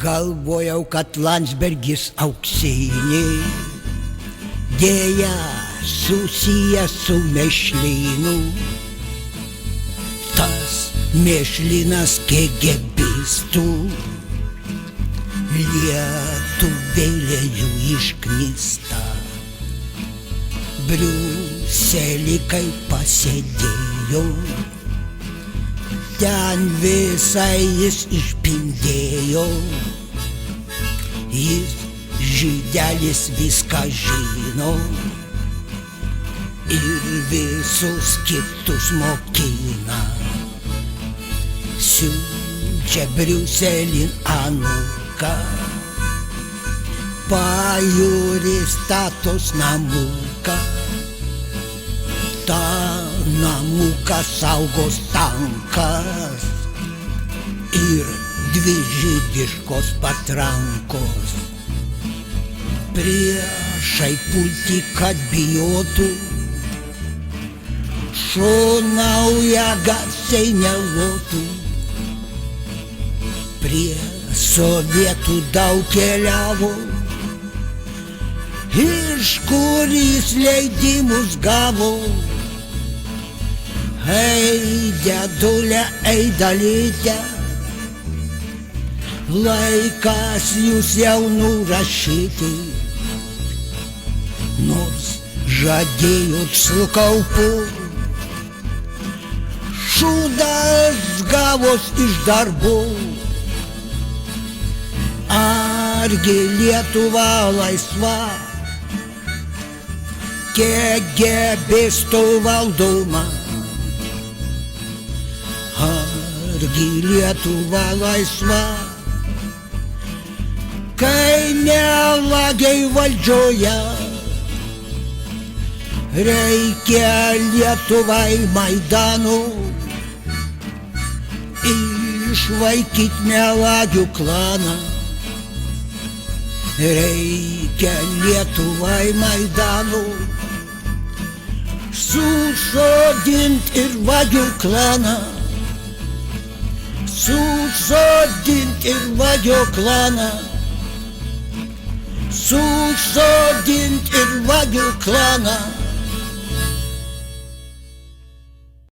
Galvojau, kad Landsbergis auksiniai, dėja susijęs su Mešlynu. Tas Mešlynas KGBistų lietuvėlėjų išknista. Briuselį kai pasėdėjo, ten visai jis išpindėjo. Jis žydelis viską žino ir visus kitus mokina. Siunčia Briuselin anūką, pajūry statos namuką. Ta namuką saugos tankas ir dvi žydiškos patrankos. Priešai pulti, kad bijotų, šonauja garsiai nelotų. Prie sovietų daug keliavo, iš kur jis leidimus gavo. Ei, dėdulė, ei, dalytė, laikas jūs jau nurašyti. Nors žadėjot su kaupu, šūdas gavos iš darbų. Argi Lietuva laisva, KGBistų valdoma? Argi Lietuva laisva, kai melagiai valdžioje? Reikia Lietuvai Maidanų, išvaikyt melagių klaną. Reikia Lietuvai Maidanų, susodint ir vagių klaną. Susodint ir vagių klaną. Susodint ir vagių klaną.